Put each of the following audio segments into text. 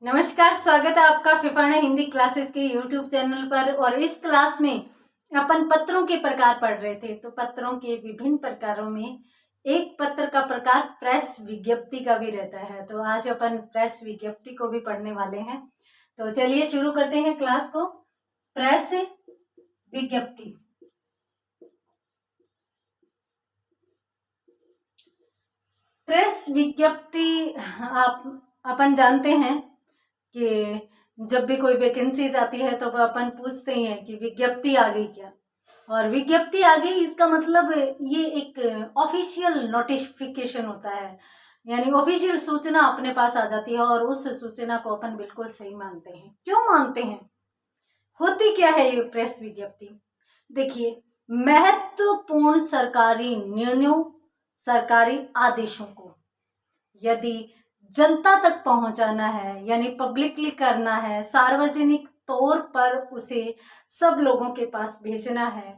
नमस्कार, स्वागत है आपका फिफाना हिंदी क्लासेस के यूट्यूब चैनल पर। और इस क्लास में अपन पत्रों के प्रकार पढ़ रहे थे। तो पत्रों के विभिन्न प्रकारों में एक पत्र का प्रकार प्रेस विज्ञप्ति का भी रहता है। तो आज अपन प्रेस विज्ञप्ति को भी पढ़ने वाले हैं। तो चलिए शुरू करते हैं क्लास को। प्रेस विज्ञप्ति। प्रेस विज्ञप्ति अपन जानते हैं कि जब भी कोई वैकेंसीज आती है तो अपन पूछते ही हैं कि विज्ञप्ति आ गई क्या। और विज्ञप्ति आ गई इसका मतलब ये एक ऑफिशियल नोटिफिकेशन होता है, यानी ऑफिशियल सूचना अपने पास आ जाती है। और उस सूचना को अपन बिल्कुल सही मानते हैं। क्यों मानते हैं? होती क्या है ये प्रेस विज्ञप्ति? देखिए, महत्वपूर्ण सरकारी निर्णयों, सरकारी आदेशों को यदि जनता तक पहुंचाना है, यानी पब्लिकली करना है, सार्वजनिक तौर पर उसे सब लोगों के पास भेजना है,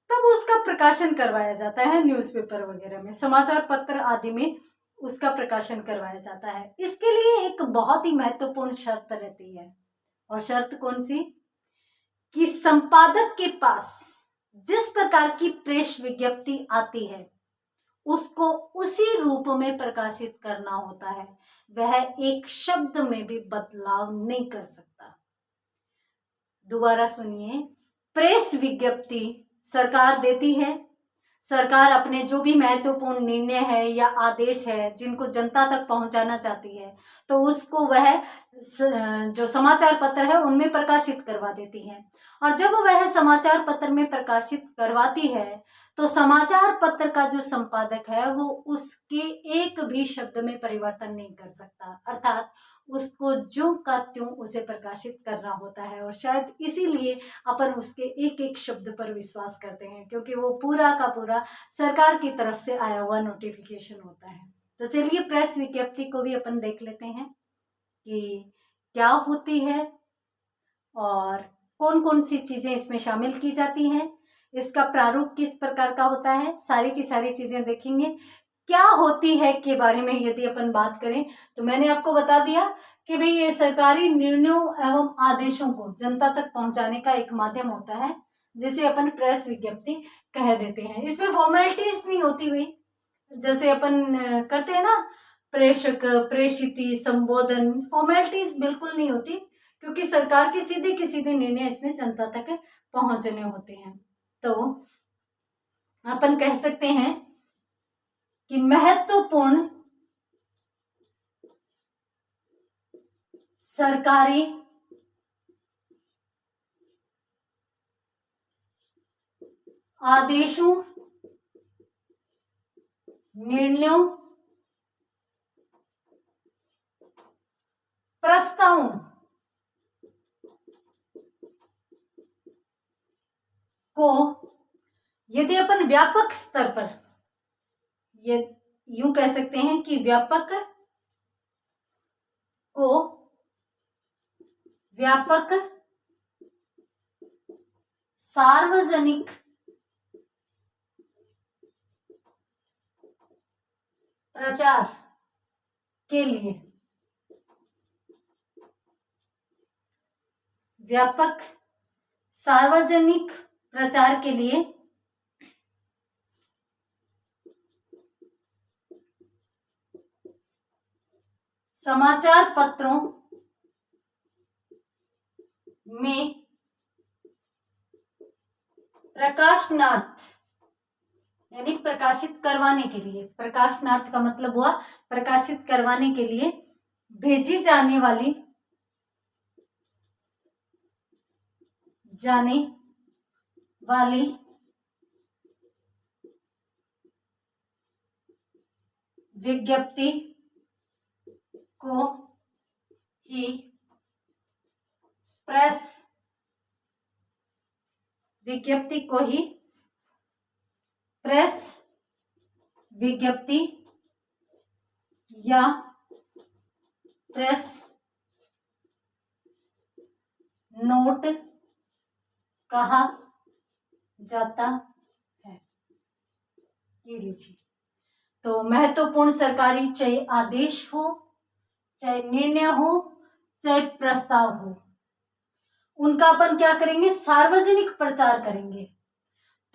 तब उसका प्रकाशन करवाया जाता है। न्यूज़पेपर वगैरह में, समाचार पत्र आदि में उसका प्रकाशन करवाया जाता है। इसके लिए एक बहुत ही महत्वपूर्ण शर्त रहती है। और शर्त कौन सी? कि संपादक के पास जिस प्रकार की प्रेस विज्ञप्ति आती है उसको उसी रूप में प्रकाशित करना होता है। वह एक शब्द में भी बदलाव नहीं कर सकता। दोबारा सुनिए, प्रेस विज्ञप्ति सरकार देती है। सरकार अपने जो भी महत्वपूर्ण निर्णय है या आदेश है जिनको जनता तक पहुंचाना चाहती है, तो उसको वह जो समाचार पत्र है उनमें प्रकाशित करवा देती है। और जब वह समाचार पत्र में प्रकाशित करवाती है तो समाचार पत्र का जो संपादक है वो उसके एक भी शब्द में परिवर्तन नहीं कर सकता, अर्थात उसको ज्यों का त्यों उसे प्रकाशित करना होता है। और शायद इसीलिए अपन उसके एक एक शब्द पर विश्वास करते हैं, क्योंकि वो पूरा का पूरा सरकार की तरफ से आया हुआ नोटिफिकेशन होता है। तो चलिए प्रेस विज्ञप्ति को भी अपन देख लेते हैं कि क्या होती है और कौन कौन सी चीजें इसमें शामिल की जाती हैं, इसका प्रारूप किस प्रकार का होता है, सारी की सारी चीजें देखेंगे। क्या होती है के बारे में यदि अपन बात करें तो मैंने आपको बता दिया कि भाई ये सरकारी निर्णयों एवं आदेशों को जनता तक पहुंचाने का एक माध्यम होता है, जिसे अपन प्रेस विज्ञप्ति कह देते हैं। इसमें फॉर्मेलिटीज नहीं होती भाई, जैसे अपन करते हैं ना, प्रेषक, प्रेषिती, संबोधन, फॉर्मेलिटीज बिल्कुल नहीं होती, क्योंकि सरकार के सीधे निर्णय इसमें जनता तक पहुंचने होते हैं। तो अपन कह सकते हैं कि महत्वपूर्ण सरकारी आदेशों, निर्णयों, प्रस्तावों को यदि अपन व्यापक स्तर पर, ये यूं कह सकते हैं कि व्यापक सार्वजनिक प्रचार के लिए, व्यापक सार्वजनिक प्रचार के लिए समाचार पत्रों में प्रकाशनार्थ, यानी प्रकाशित करवाने के लिए, प्रकाशनार्थ का मतलब हुआ प्रकाशित करवाने के लिए भेजी जाने वाली विज्ञप्ति को ही प्रेस विज्ञप्ति या प्रेस नोट कहा जाता है। ये लीजिए, तो महत्वपूर्ण सरकारी चाहे आदेश हो, चाहे निर्णय हो, चाहे प्रस्ताव हो, उनका अपन क्या करेंगे, सार्वजनिक प्रचार करेंगे।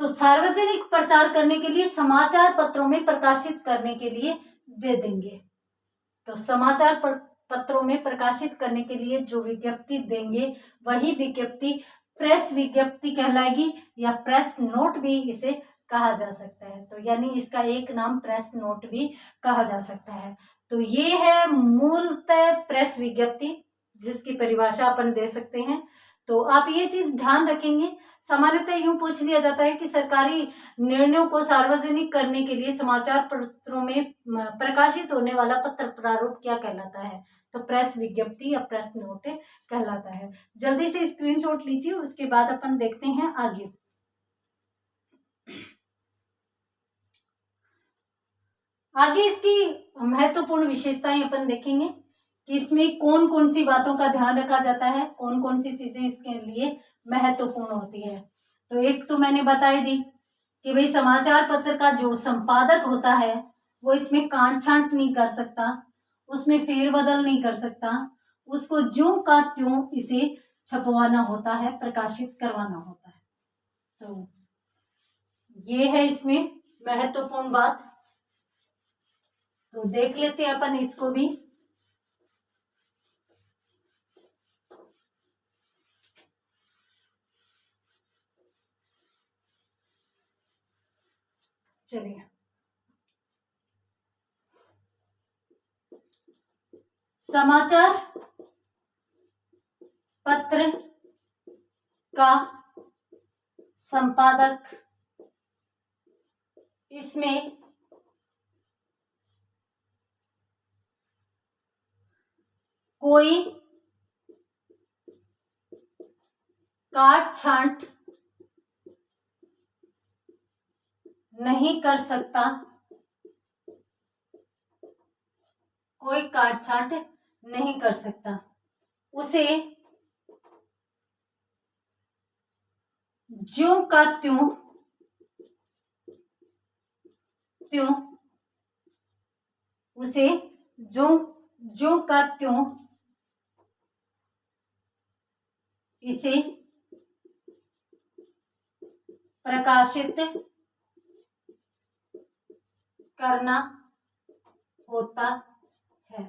तो सार्वजनिक प्रचार करने के लिए समाचार पत्रों में प्रकाशित करने के लिए दे देंगे। तो समाचार पत्रों में प्रकाशित करने के लिए जो विज्ञप्ति देंगे वही विज्ञप्ति प्रेस विज्ञप्ति कहलाएगी, या प्रेस नोट भी इसे कहा जा सकता है। तो यानी इसका एक नाम प्रेस नोट भी कहा जा सकता है। तो ये है मूलतः प्रेस विज्ञप्ति, जिसकी परिभाषा अपन दे सकते हैं। तो आप ये चीज ध्यान रखेंगे। सामान्यतः यूं पूछ लिया जाता है कि सरकारी निर्णयों को सार्वजनिक करने के लिए समाचार पत्रों में प्रकाशित होने वाला पत्र प्रारूप क्या कहलाता है, तो प्रेस विज्ञप्ति या प्रेस नोट कहलाता है। जल्दी से स्क्रीनशॉट लीजिए, उसके बाद अपन देखते हैं आगे। आगे इसकी महत्वपूर्ण विशेषताएं अपन देखेंगे कि इसमें कौन कौन सी बातों का ध्यान रखा जाता है, कौन कौन सी चीजें इसके लिए महत्वपूर्ण होती है। तो एक तो मैंने बताई दी कि भाई समाचार पत्र का जो संपादक होता है वो इसमें काट छांट नहीं कर सकता, उसमें फेरबदल नहीं कर सकता, उसको ज्यों का त्यों इसे छपवाना होता है, प्रकाशित करवाना होता है। तो ये है इसमें महत्वपूर्ण बात। तो देख लेते हैं अपन इसको भी। चलिए, समाचार पत्र का संपादक, इसमें कोई काट छांट नहीं कर सकता, कोई काट छांट नहीं कर सकता, उसे ज्यों का त्यों उसे ज्यों का त्यों इसे प्रकाशित करना होता है।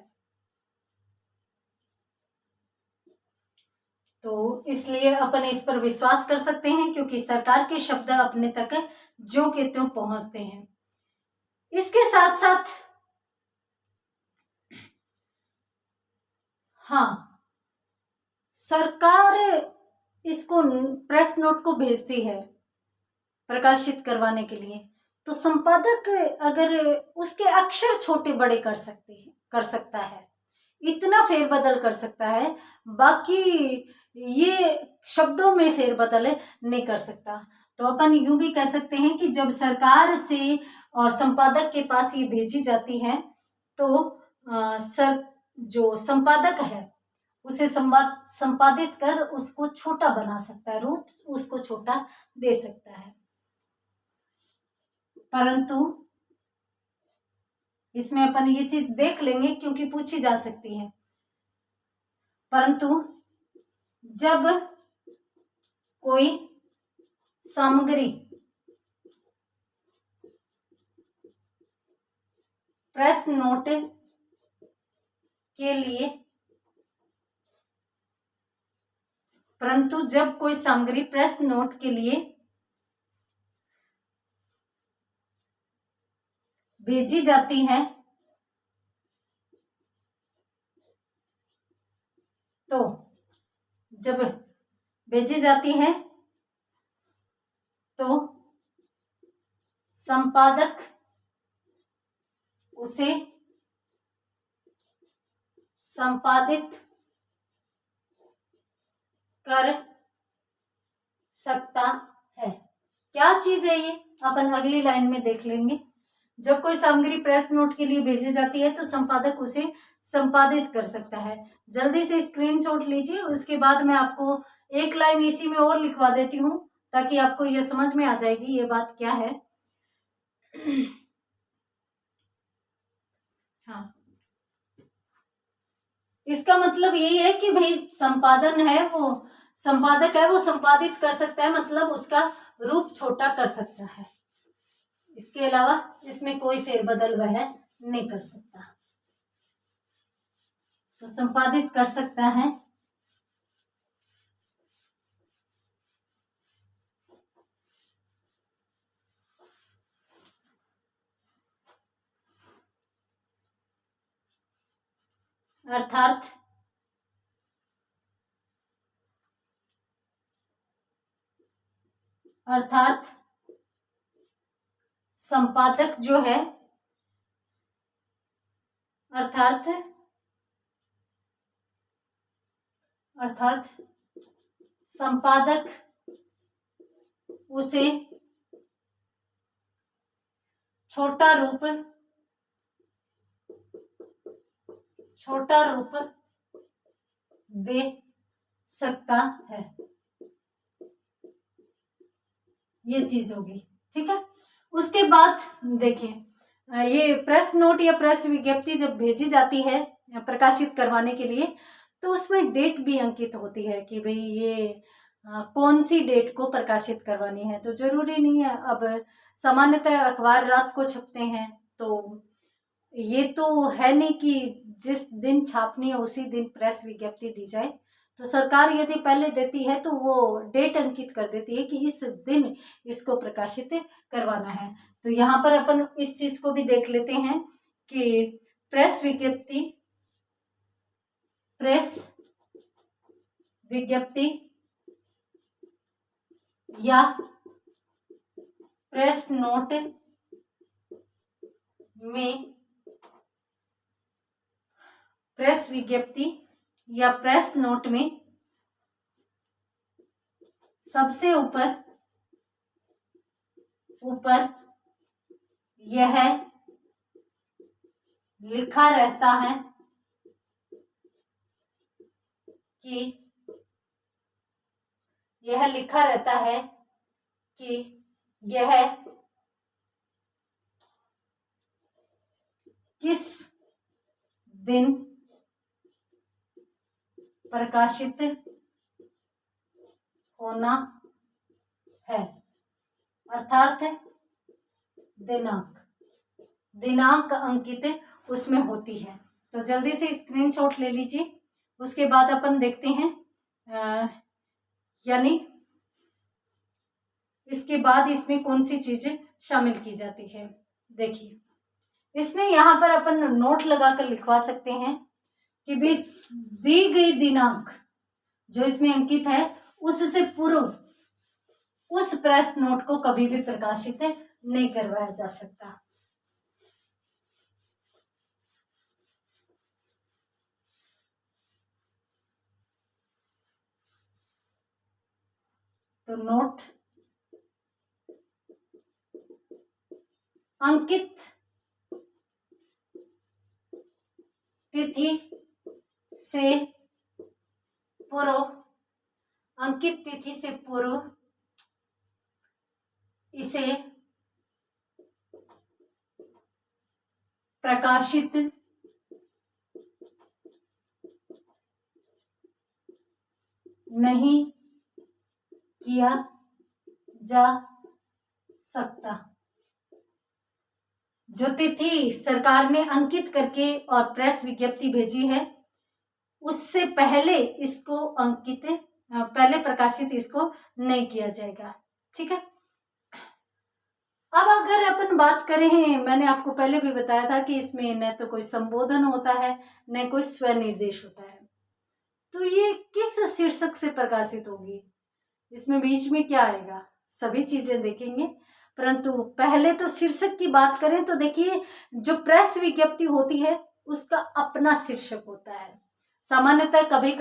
तो इसलिए अपन इस पर विश्वास कर सकते हैं क्योंकि सरकार के शब्द अपने तक ज्यों के त्यों पहुंचते हैं। इसके साथ साथ हाँ, सरकार इसको प्रेस नोट को भेजती है प्रकाशित करवाने के लिए, तो संपादक अगर उसके अक्षर छोटे बड़े कर सकता है, इतना फेरबदल कर सकता है, बाकी ये शब्दों में फेरबदल नहीं कर सकता। तो अपन यूं भी कह सकते हैं कि जब सरकार से और संपादक के पास ये भेजी जाती है तो जो संपादक है उसे संपादित कर उसको छोटा बना सकता है, रूप उसको छोटा दे सकता है। परंतु इसमें अपन ये चीज देख लेंगे क्योंकि पूछी जा सकती है। परंतु जब कोई सामग्री प्रेस नोट के लिए जब कोई सामग्री प्रेस नोट के लिए भेजी जाती है तो जब भेजी जाती है तो संपादक उसे संपादित कर सकता है। क्या चीज है ये, अपन अगली लाइन में देख लेंगे। जब कोई सामग्री प्रेस नोट के लिए भेजी जाती है तो संपादक उसे संपादित कर सकता है। जल्दी से स्क्रीनशॉट लीजिए, उसके बाद मैं आपको एक लाइन इसी में और लिखवा देती हूँ ताकि आपको यह समझ में आ जाएगी ये बात क्या है। हाँ, इसका मतलब यही है कि भाई संपादन है वो, संपादक है वो संपादित कर सकता है, मतलब उसका रूप छोटा कर सकता है। इसके अलावा इसमें कोई फेरबदल वह नहीं कर सकता। तो संपादित कर सकता है। अर्थात संपादक जो है, अर्थात संपादक उसे छोटा रूप दे सकता है। ये चीज होगी, ठीक है। उसके बाद देखिए, ये प्रेस नोट या प्रेस विज्ञप्ति जब भेजी जाती है प्रकाशित करवाने के लिए, तो उसमें डेट भी अंकित होती है कि भाई ये कौन सी डेट को प्रकाशित करवानी है। तो जरूरी नहीं है, अब सामान्यतः अखबार रात को छपते हैं, तो ये तो है नहीं कि जिस दिन छापनी है उसी दिन प्रेस विज्ञप्ति दी जाए। तो सरकार यदि पहले देती है तो वो डेट अंकित कर देती है कि इस दिन इसको प्रकाशित करवाना है। तो यहाँ पर अपन इस चीज को भी देख लेते हैं कि प्रेस विज्ञप्ति या प्रेस नोट में, प्रेस विज्ञप्ति या प्रेस नोट में सबसे ऊपर यह लिखा रहता है कि यह किस दिन प्रकाशित होना है, अर्थात दिनांक अंकित उसमें होती है। तो जल्दी से स्क्रीनशॉट ले लीजिए। उसके बाद अपन देखते हैं, यानी इसके बाद इसमें कौन सी चीजें शामिल की जाती है। देखिए, इसमें यहाँ पर अपन नोट लगाकर लिखवा सकते हैं कि भी दी गई दिनांक जो इसमें अंकित है उससे पूर्व उस प्रेस नोट को कभी भी प्रकाशित नहीं करवाया जा सकता। तो नोट अंकित तिथि से पूर्व इसे प्रकाशित नहीं किया जा सकता। जो तिथि सरकार ने अंकित करके और प्रेस विज्ञप्ति भेजी है उससे पहले इसको पहले प्रकाशित इसको नहीं किया जाएगा, ठीक है। अब अगर अपन बात करें, मैंने आपको पहले भी बताया था कि इसमें न तो कोई संबोधन होता है न कोई स्वनिर्देश होता है। तो ये किस शीर्षक से प्रकाशित होगी, इसमें बीच में क्या आएगा, सभी चीजें देखेंगे। परंतु पहले तो शीर्षक की बात करें तो देखिए, जो प्रेस विज्ञप्ति होती है उसका अपना शीर्षक होता है। सामान्यतः कभी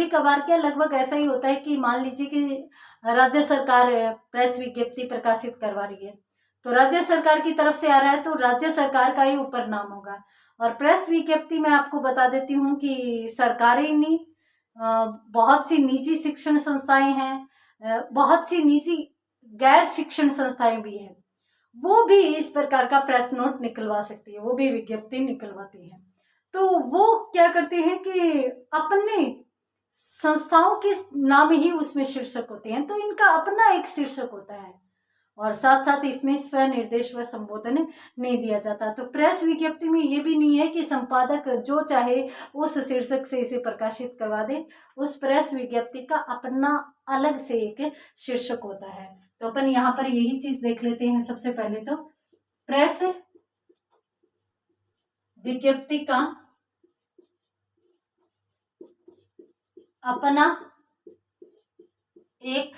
कभार क्या लगभग ऐसा ही होता है कि मान लीजिए कि राज्य सरकार प्रेस विज्ञप्ति प्रकाशित करवा रही है, तो राज्य सरकार की तरफ से आ रहा है तो राज्य सरकार का ही ऊपर नाम होगा। और प्रेस विज्ञप्ति मैं आपको बता देती हूँ कि सरकारी नहीं, बहुत सी निजी शिक्षण संस्थाएं हैं, बहुत सी निजी गैर शिक्षण संस्थाएं भी हैं, वो भी इस प्रकार का प्रेस नोट निकलवा सकती है, वो भी विज्ञप्ति निकलवाती है। तो वो क्या करते हैं कि अपने संस्थाओं के नाम ही उसमें शीर्षक होते हैं, तो इनका अपना एक शीर्षक होता है और साथ साथ इसमें स्वनिर्देश व संबोधन नहीं दिया जाता। तो प्रेस विज्ञप्ति में ये भी नहीं है कि संपादक जो चाहे उस शीर्षक से इसे प्रकाशित करवा दे, उस प्रेस विज्ञप्ति का अपना अलग से एक शीर्षक होता है। तो अपन यहाँ पर यही चीज देख लेते हैं। सबसे पहले तो प्रेस विज्ञप्ति का अपना एक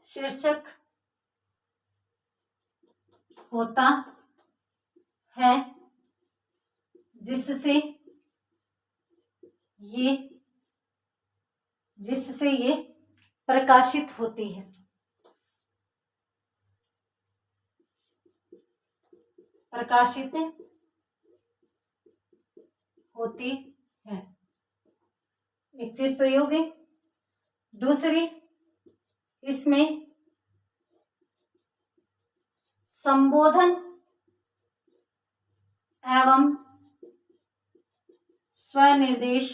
शीर्षक होता है जिससे ये प्रकाशित होती है। प्रकाशित होती है, एक चीज तो ये हो गई। दूसरी, इसमें संबोधन एवं स्वनिर्देश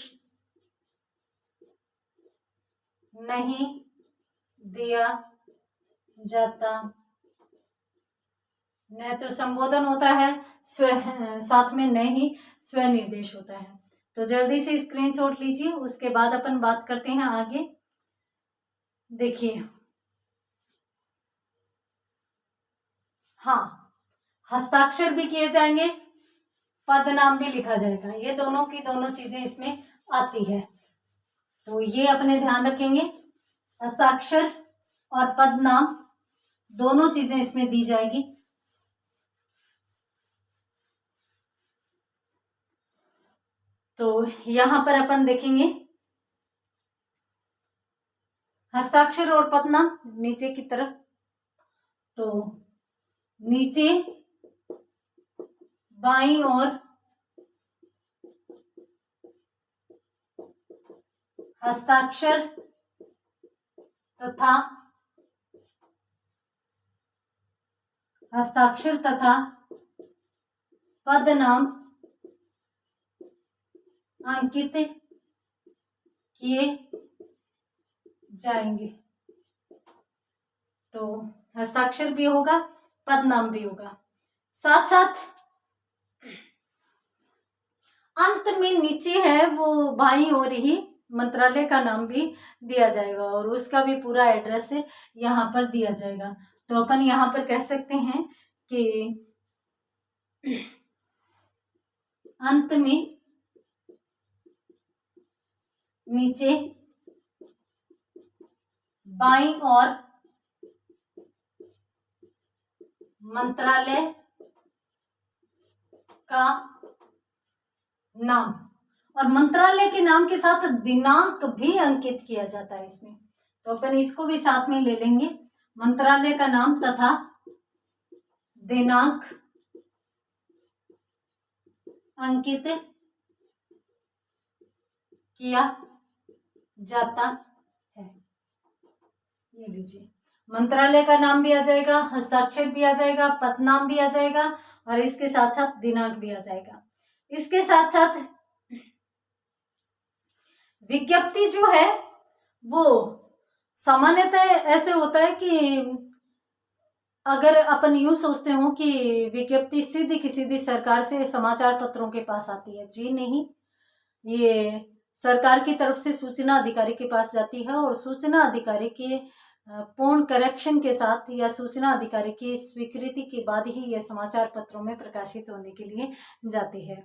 नहीं दिया जाता। न तो संबोधन होता है साथ में न ही स्वनिर्देश होता है। तो जल्दी से स्क्रीनशॉट लीजिए, उसके बाद अपन बात करते हैं आगे। देखिए, हाँ, हस्ताक्षर भी किए जाएंगे, पद नाम भी लिखा जाएगा, ये दोनों की दोनों चीजें इसमें आती है। तो ये अपने ध्यान रखेंगे, हस्ताक्षर और पद नाम दोनों चीजें इसमें दी जाएगी। तो यहां पर अपन देखेंगे हस्ताक्षर और पद नाम नीचे की तरफ। तो नीचे बाईं ओर हस्ताक्षर तथा पद नाम अंकित किए जाएंगे। तो हस्ताक्षर भी होगा, पद नाम भी होगा। साथ साथ अंत में नीचे है वो बाईं ओर ही मंत्रालय का नाम भी दिया जाएगा और उसका भी पूरा एड्रेस यहाँ पर दिया जाएगा। तो अपन यहाँ पर कह सकते हैं कि अंत में नीचे बाईं ओर मंत्रालय का नाम, और मंत्रालय के नाम के साथ दिनांक भी अंकित किया जाता है इसमें। तो अपन इसको भी साथ में ले लेंगे, मंत्रालय का नाम तथा दिनांक अंकित किया जाता है। ये लीजिए, मंत्रालय का नाम भी आ जाएगा, हस्ताक्षर भी आ जाएगा, पद नाम भी आ जाएगा और इसके साथ साथ दिनांक भी आ जाएगा। इसके साथ साथ विज्ञप्ति जो है वो सामान्यतः ऐसे होता है कि अगर अपन यूं सोचते हो कि विज्ञप्ति सीधी की सीधी सरकार से समाचार पत्रों के पास आती है, जी नहीं, ये सरकार की तरफ से सूचना अधिकारी के पास जाती है और सूचना अधिकारी के पूर्ण करेक्शन के साथ या सूचना अधिकारी की स्वीकृति के बाद ही यह समाचार पत्रों में प्रकाशित होने के लिए जाती है।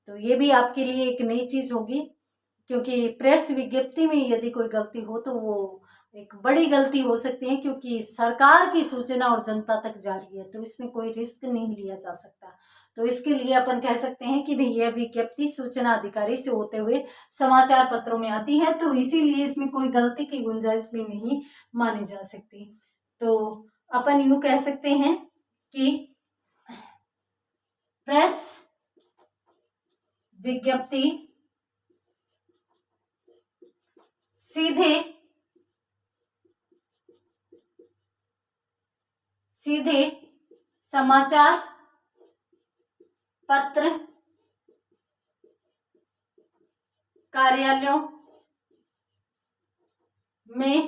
तो ये भी आपके लिए एक नई चीज होगी, क्योंकि प्रेस विज्ञप्ति में यदि कोई गलती हो तो वो एक बड़ी गलती हो सकती है, क्योंकि सरकार की सूचना और जनता तक जा रही है, तो इसमें कोई रिस्क नहीं लिया जा सकता। तो इसके लिए अपन कह सकते हैं कि भाई यह विज्ञप्ति सूचना अधिकारी से होते हुए समाचार पत्रों में आती है, तो इसीलिए इसमें कोई गलती की गुंजाइश भी नहीं मानी जा सकती। तो अपन यूं कह सकते हैं कि प्रेस विज्ञप्ति सीधे समाचार पत्र कार्यालयों में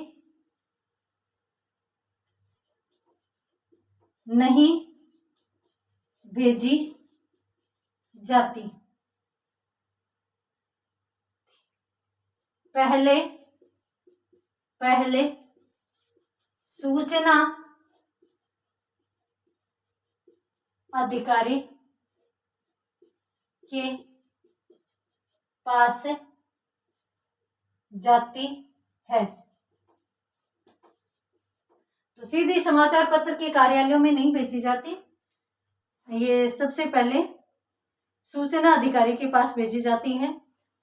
नहीं भेजी जाती। पहले सूचना अधिकारी के पास जाती है। तो सीधी समाचार पत्र के कार्यालयों में नहीं भेजी जाती, ये सबसे पहले सूचना अधिकारी के पास भेजी जाती है,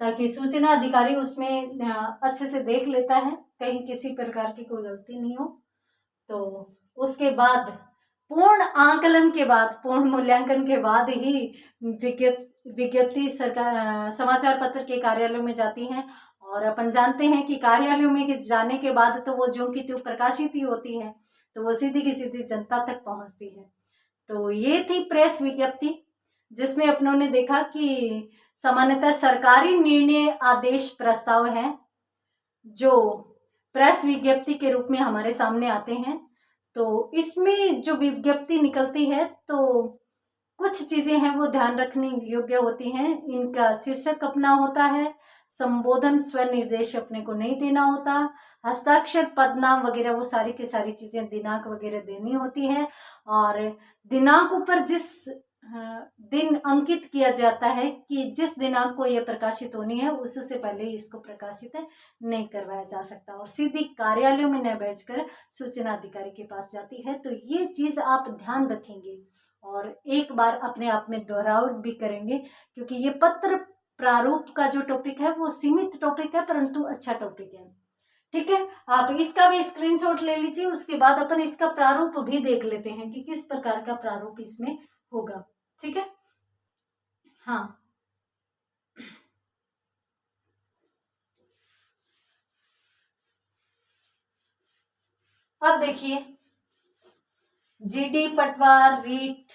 ताकि सूचना अधिकारी उसमें अच्छे से देख लेता है, कहीं किसी प्रकार की कोई गलती नहीं हो। तो उसके बाद पूर्ण आकलन के बाद, पूर्ण मूल्यांकन के बाद ही विज्ञप्ति सरकार समाचार पत्र के कार्यालयों में जाती हैं। और अपन जानते हैं कि कार्यालयों में जाने के बाद तो वो ज्यों की त्यों प्रकाशित ही होती है, तो वो सीधी की सीधी जनता तक पहुंचती है। तो ये थी प्रेस विज्ञप्ति, जिसमें अपनों ने देखा कि सामान्यतः सरकारी निर्णय आदेश प्रस्ताव हैं जो प्रेस विज्ञप्ति के रूप में हमारे सामने आते हैं। तो इसमें जो विज्ञप्ति निकलती है तो कुछ चीजें हैं वो ध्यान रखने योग्य होती हैं। इनका शीर्षक अपना होता है, संबोधन स्वनिर्देश अपने को नहीं देना होता, हस्ताक्षर पदनाम वगैरह वो सारी की सारी चीजें, दिनांक वगैरह देनी होती है। और दिनांक ऊपर जिस दिन अंकित किया जाता है कि जिस दिनांक को यह प्रकाशित होनी है, उससे पहले ही इसको प्रकाशित नहीं करवाया जा सकता और सीधी कार्यालयों में न भेजकर सूचना अधिकारी के पास जाती है। तो ये चीज आप ध्यान रखेंगे और एक बार अपने आप में दोहराव भी करेंगे, क्योंकि ये पत्र प्रारूप का जो टॉपिक है वो सीमित टॉपिक है, परंतु अच्छा टॉपिक है। ठीक है, आप इसका भी स्क्रीनशॉट ले लीजिए, उसके बाद अपन इसका प्रारूप भी देख लेते हैं कि किस प्रकार का प्रारूप इसमें होगा। ठीक है, हाँ, अब देखिए जीडी पटवार रीट,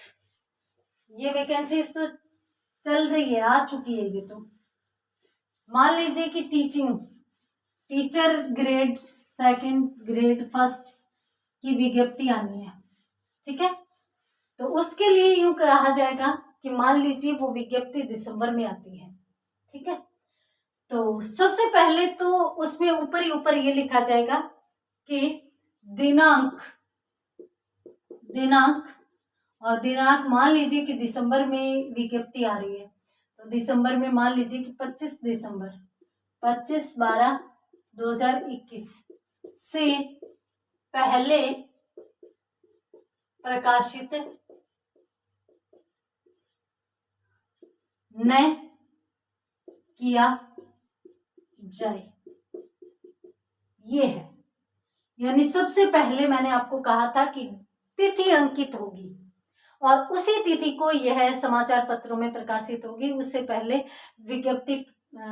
ये वैकेंसीज तो चल रही है, आ चुकी है। ये तो मान लीजिए कि टीचर ग्रेड 2, ग्रेड 1 की विज्ञप्ति आनी है। ठीक है, तो उसके लिए यूं कहा जाएगा कि मान लीजिए वो विज्ञप्ति दिसंबर में आती है। ठीक है, तो सबसे पहले तो उसमें ऊपर ही ऊपर ये लिखा जाएगा कि दिनांक और दिनांक मान लीजिए कि दिसंबर में विज्ञप्ति आ रही है, तो दिसंबर में मान लीजिए कि 25 दिसंबर 25/12/2021 से पहले प्रकाशित न किया जाए, ये है। यानी सबसे पहले मैंने आपको कहा था कि तिथि अंकित होगी और उसी तिथि को यह समाचार पत्रों में प्रकाशित होगी, उससे पहले विज्ञप्ति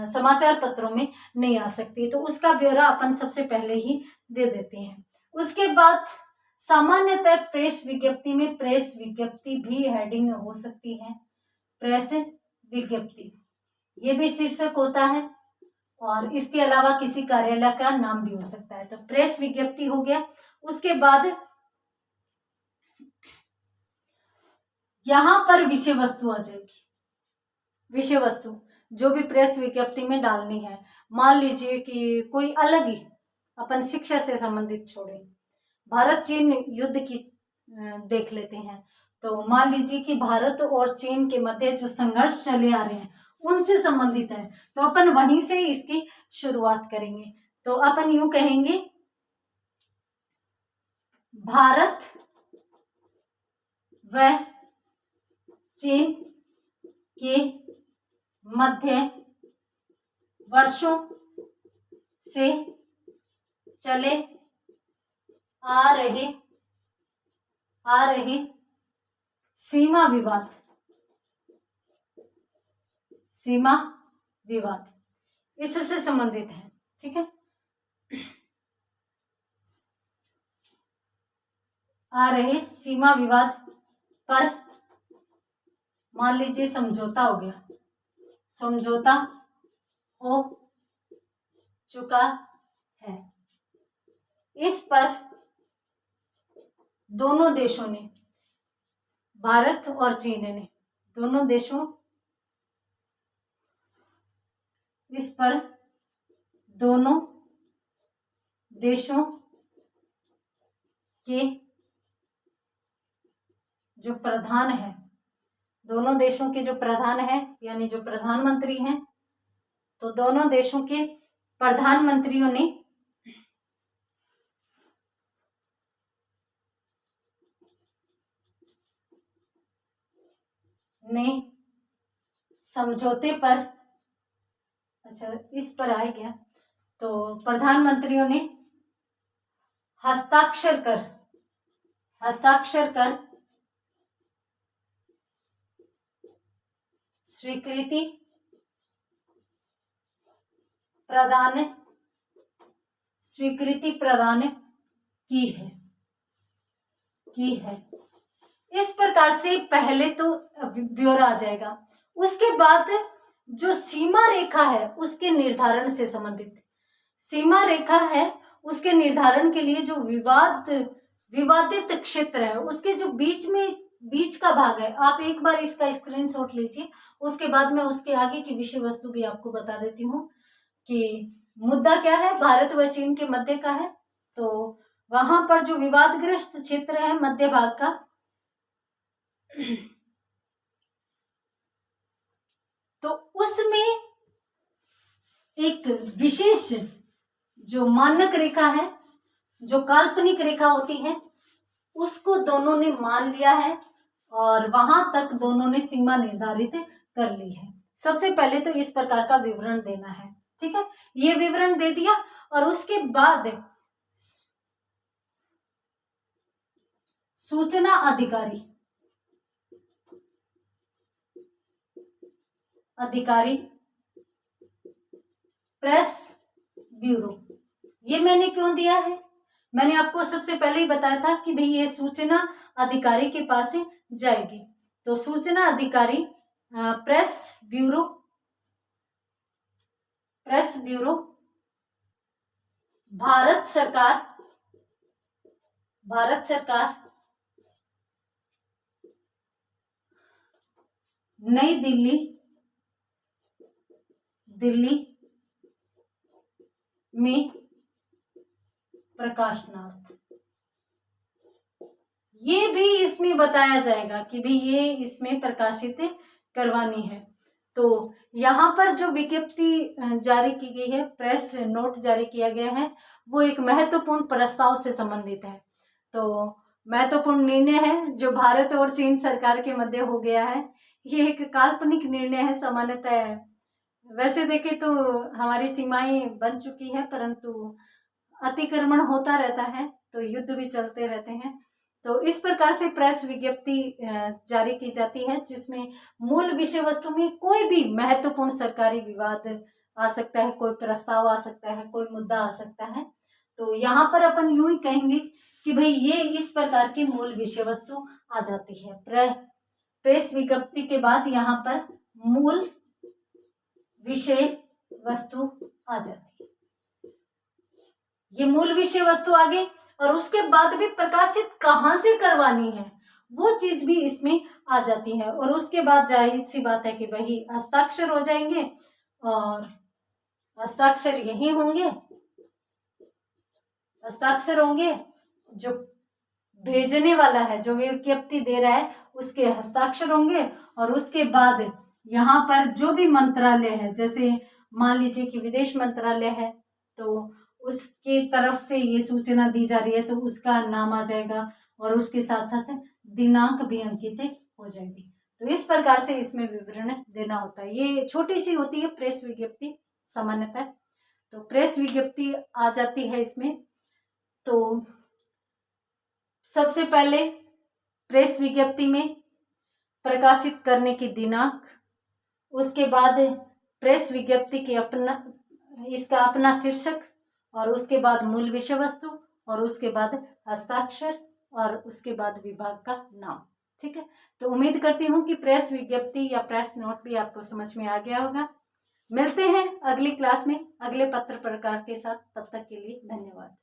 समाचार पत्रों में नहीं आ सकती। तो उसका ब्यौरा अपन सबसे पहले ही दे देते हैं। उसके बाद सामान्यतः प्रेस विज्ञप्ति में प्रेस विज्ञप्ति भी हेडिंग हो सकती है, प्रेस विज्ञप्ति, ये भी शीर्षक होता है और इसके अलावा किसी कार्यालय का नाम भी हो सकता है। तो प्रेस विज्ञप्ति हो गया। उसके बाद यहां पर विषय वस्तु आ जाएगी। विषय वस्तु जो भी प्रेस विज्ञप्ति में डालनी है, मान लीजिए कि कोई अलग ही अपन शिक्षा से संबंधित छोड़े, भारत चीन युद्ध की देख लेते हैं। तो मान लीजिए कि भारत और चीन के मध्य जो संघर्ष चले आ रहे हैं उनसे संबंधित है, तो अपन वहीं से इसकी शुरुआत करेंगे। तो अपन यूं कहेंगे, भारत व चीन के मध्य वर्षों से चले आ रहे सीमा विवाद इससे संबंधित है। ठीक है, आ रहे सीमा विवाद पर मान लीजिए समझौता हो गया, समझौता हो चुका है, इस पर दोनों देशों ने, भारत और चीन ने, दोनों देशों, इस पर दोनों देशों के जो प्रधान है, दोनों देशों के जो प्रधान है यानी जो प्रधानमंत्री हैं, तो दोनों देशों के प्रधानमंत्रियों ने समझौते पर, अच्छा इस पर आ गया, तो प्रधानमंत्रियों ने हस्ताक्षर कर स्वीकृति प्रदान की है। इस प्रकार से पहले तो ब्यौरा आ जाएगा। उसके बाद जो सीमा रेखा है उसके निर्धारण से संबंधित, सीमा रेखा है उसके निर्धारण के लिए जो विवादित क्षेत्र है उसके जो बीच का भाग है, आप एक बार इसका स्क्रीनशॉट लीजिए। उसके बाद मैं उसके आगे की विषय वस्तु भी आपको बता देती हूँ कि मुद्दा क्या है, भारत व चीन के मध्य का है। तो वहां पर जो विवादग्रस्त क्षेत्र है मध्य भाग का, तो उसमें एक विशेष जो मानक रेखा है, जो काल्पनिक रेखा होती है, उसको दोनों ने मान लिया है और वहां तक दोनों ने सीमा निर्धारित कर ली है। सबसे पहले तो इस प्रकार का विवरण देना है, ठीक है, ये विवरण दे दिया। और उसके बाद सूचना अधिकारी प्रेस ब्यूरो, ये मैंने क्यों दिया है, मैंने आपको सबसे पहले ही बताया था कि भाई ये सूचना अधिकारी के पास से जाएगी। तो सूचना अधिकारी प्रेस ब्यूरो भारत सरकार नई दिल्ली में प्रकाशनार्थ, ये भी इसमें बताया जाएगा कि भाई ये इसमें प्रकाशित करवानी है। तो यहाँ पर जो विज्ञप्ति जारी की गई है, प्रेस नोट जारी किया गया है, वो एक महत्वपूर्ण प्रस्ताव से संबंधित है। तो महत्वपूर्ण निर्णय है जो भारत और चीन सरकार के मध्य हो गया है। ये एक काल्पनिक निर्णय है, सामान्यतः वैसे देखें तो हमारी सीमाएं बन चुकी है, परंतु अतिक्रमण होता रहता है तो युद्ध भी चलते रहते हैं। तो इस प्रकार से प्रेस विज्ञप्ति जारी की जाती है जिसमें मूल विषय वस्तु में कोई भी महत्वपूर्ण सरकारी विवाद आ सकता है, कोई प्रस्ताव आ सकता है, कोई मुद्दा आ सकता है। तो यहाँ पर अपन यूं ही कहेंगे कि भाई ये इस प्रकार की मूल विषय वस्तु आ जाती है। प्रेस विज्ञप्ति के बाद यहाँ पर मूल विषय वस्तु आ जाती है। ये मूल विषय वस्तु आ गई और उसके बाद भी प्रकाशित कहाँ से करवानी है वो चीज भी इसमें आ जाती है। और उसके बाद जाहिर सी बात है कि वही हस्ताक्षर हो जाएंगे और हस्ताक्षर यही होंगे, हस्ताक्षर होंगे, जो भेजने वाला है, जो विज्ञप्ति दे रहा है उसके हस्ताक्षर होंगे। और उसके बाद यहाँ पर जो भी मंत्रालय है, जैसे मान लीजिए कि विदेश मंत्रालय है तो उसके तरफ से ये सूचना दी जा रही है तो उसका नाम आ जाएगा और उसके साथ साथ दिनांक भी अंकित हो जाएगी। तो इस प्रकार से इसमें विवरण देना होता है। ये छोटी सी होती है प्रेस विज्ञप्ति सामान्यतः। तो प्रेस विज्ञप्ति आ जाती है इसमें। तो सबसे पहले प्रेस विज्ञप्ति में प्रकाशित करने की दिनांक, उसके बाद प्रेस विज्ञप्ति के इसका अपना शीर्षक, और उसके बाद मूल विषय वस्तु, और उसके बाद हस्ताक्षर, और उसके बाद विभाग का नाम। ठीक है, तो उम्मीद करती हूँ कि प्रेस विज्ञप्ति या प्रेस नोट भी आपको समझ में आ गया होगा। मिलते हैं अगली क्लास में अगले पत्र प्रकार के साथ, तब तक के लिए धन्यवाद।